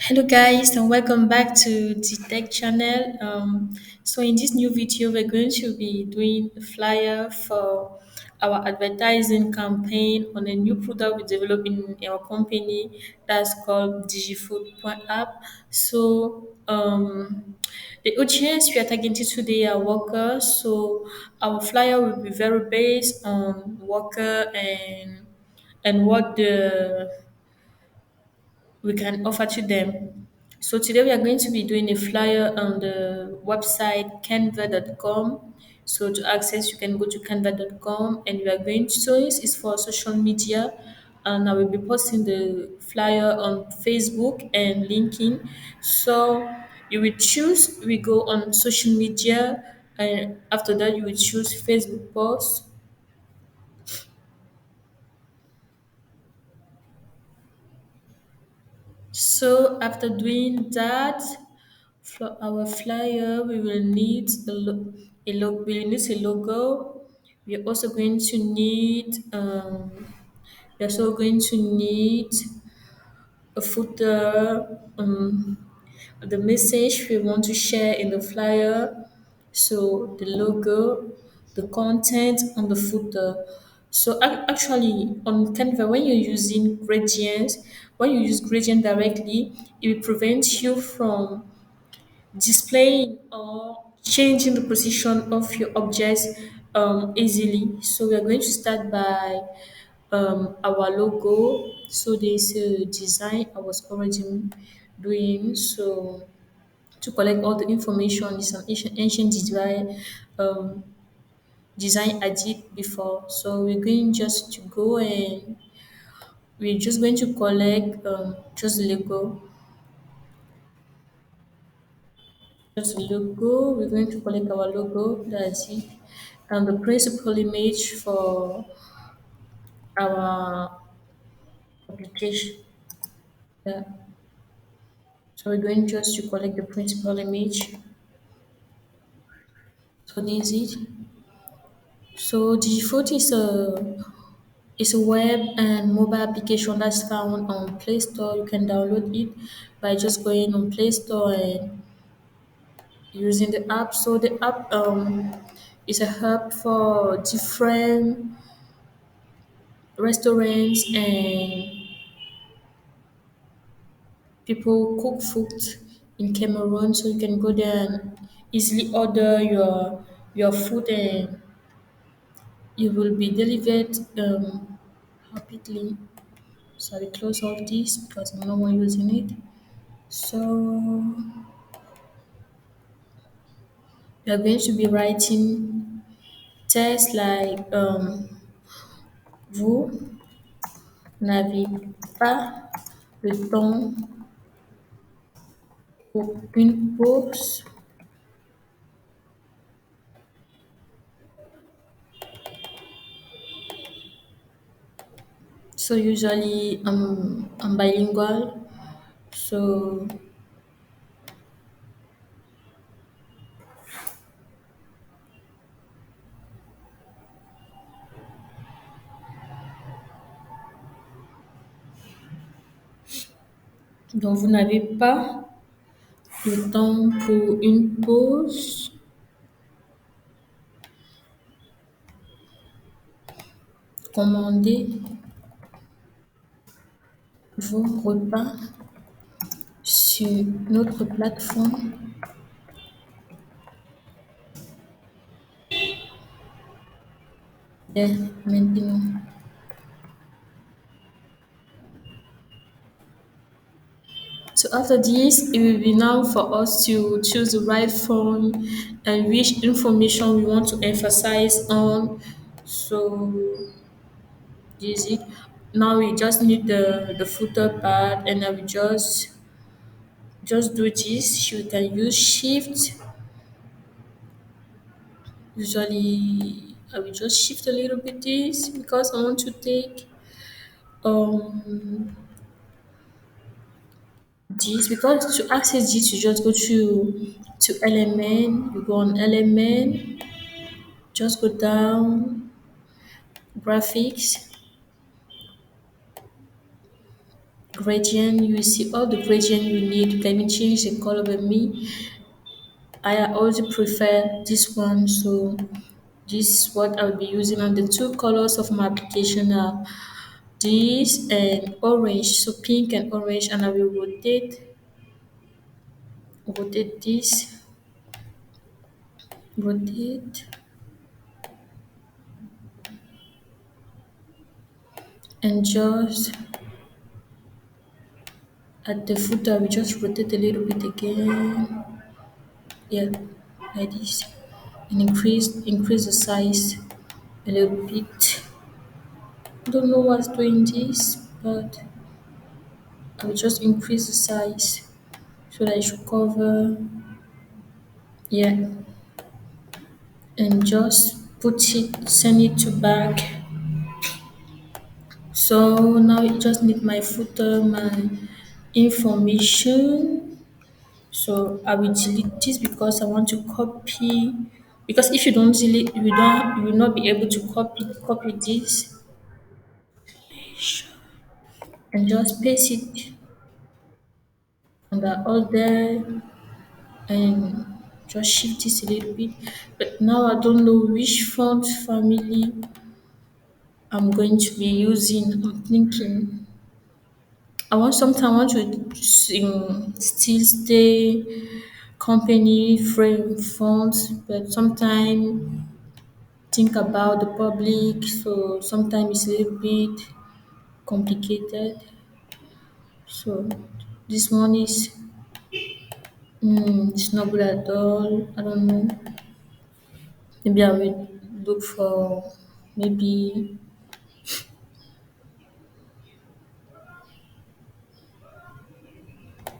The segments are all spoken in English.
Hello guys and welcome back to the tech channel. So in this new video we're going to be doing a flyer for our advertising campaign on a new product we developed in our company that's called digifood.app. The audience we are targeting today are workers, so our flyer will be very based on worker and what we can offer to them. So today we are going to be doing a flyer on the website canva.com. So to access, you can go to canva.com and we are going to, so this is for social media, and I will be posting the flyer on Facebook and LinkedIn. So you will choose, we go on social media, and after that you will choose Facebook post. So after doing that, for our flyer, we will need we will need a logo. We are also going to need we are also going to need a footer, the message we want to share in the flyer, so the logo, the content on the footer. So actually on Canva, when you're using gradients, when you use gradient directly, it will prevent you from displaying or changing the position of your objects easily. So we are going to start by our logo. So there's a design I was already doing. So to collect all the information, is an ancient design I did before. So we're going just to go and we're just going to collect just the logo. Just the logo. We're going to collect our logo. That's it. And the principal image for our application. Yeah. So we're going just to collect the principal image. So this is it. So Digifoot is a web and mobile application that's found on Play Store. You can download it by just going on Play Store and using the app. So the app is a hub for different restaurants and people cook food in Cameroon. So you can go there and easily order your food and it will be delivered rapidly. So I will close all this because I'm no more using it. So we are going to be writing text like vous n'avez pas le temps pour une pause. So usually I'm bilingual. So donc vous n'avez pas le temps pour une pause. Commandez vos repas sur notre plateforme dès maintenant. So after this, it will be now for us to choose the right font and which information we want to emphasize on. So this is it. Now we just need the footer part and I will just do this. We can use shift. Usually I will just shift a little bit this because I want to take um this because to access this you just go to element, you go on element, just go down, graphics, gradient. You will see all the gradient you need. You can even change the color. But me, I also prefer this one. So this is what I'll be using. And the two colors of my application are this and orange. So pink and orange. And I will rotate this, rotate, and just at the footer, we just rotate a little bit again. Yeah, like this. And increase the size a little bit. Don't know what's doing this, but I will just increase the size so that it should cover. Yeah, and just send it to back. So now you just need my footer, my information. So I will delete this because I want to copy. Because if you don't delete, you will not be able to copy this and just paste it under all there and just shift this a little bit. But now I don't know which font family I'm going to be using. I'm thinking I want to still stay company frame fonts, but sometimes think about the public, so sometimes it's a little bit complicated. So this one is it's not good at all. I don't know. Maybe I will look for maybe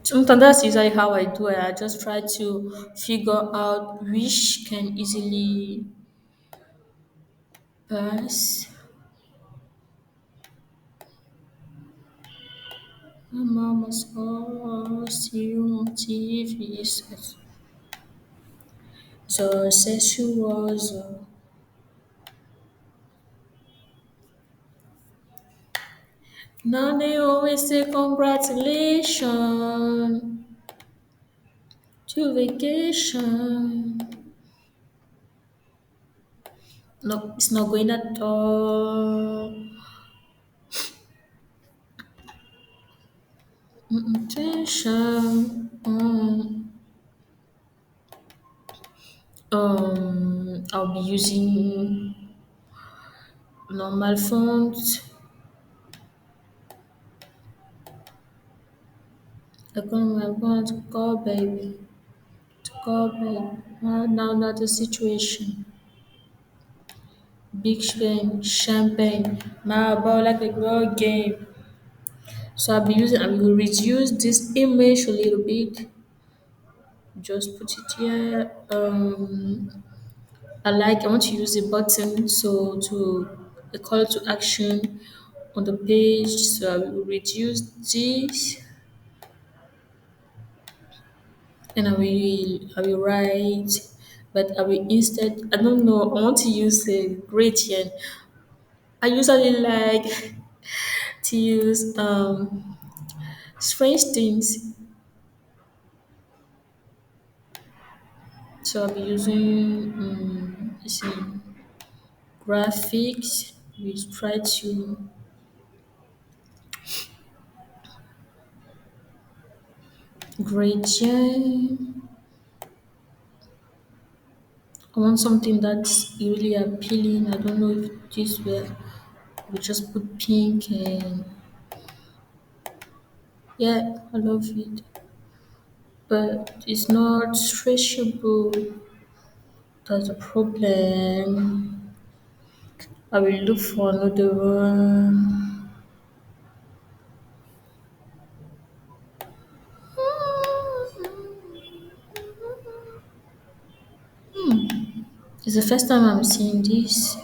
sometimes that's usually how I do it. I just try to figure out which can easily pass. Mama's all see you on TV. So says she was. Now they always say congratulations to vacation. No, it's not going at all. Attention. I'll be using normal fonts. I'm going to call baby. To call baby. Now not the situation. Big champagne. My ball like a girl game. So I will reduce this image a little bit. Just put it here. I want to use a button so to a call to action on the page. So I will reduce this and I will write, but I will instead I don't know, I want to use a gradient. I usually like to use strange things. So I'll be using let's see, graphics. We try to gradient. I want something that's really appealing. I don't know if this will we just put pink and yeah, I love it. But it's not stretchable. That's a problem. I will look for another one. It's the first time I'm seeing this.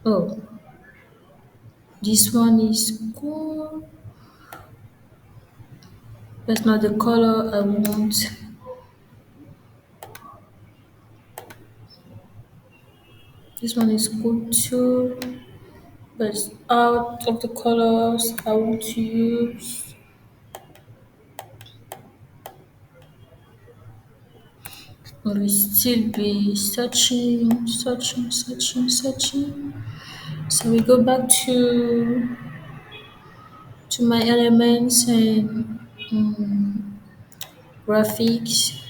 Oh, this one is cool. That's not the color I want. This one is cool too. But out of the colors I want to use, I will still be searching. So we go back to my elements and graphics,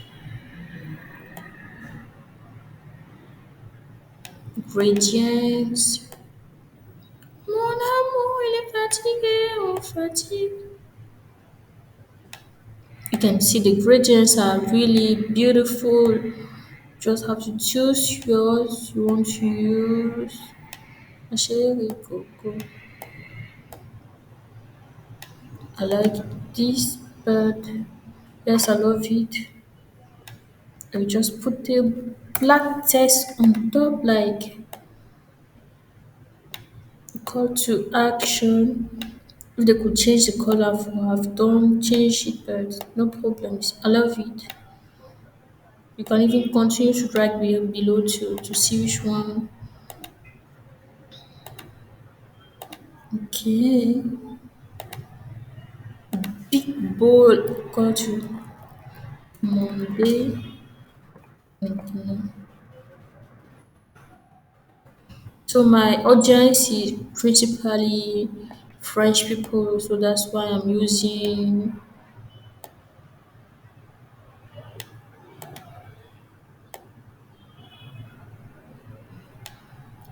gradients. Mon amour, il est fatigué, on fatigue. You can see the gradients are really beautiful. Just have to choose yours you want to use. Ma chérie Coco. I like this, but yes, I love it. I will just put the black text on top, like call to action. If they could change the color for have done, change it, but no problems. I love it. You can even continue to drag below to see which one. Okay. Big bold call to Monday. Okay. So my audience is principally French people, so that's why I'm using.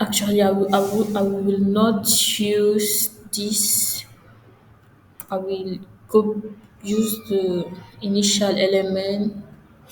Actually, I will not use this. I will go use the initial element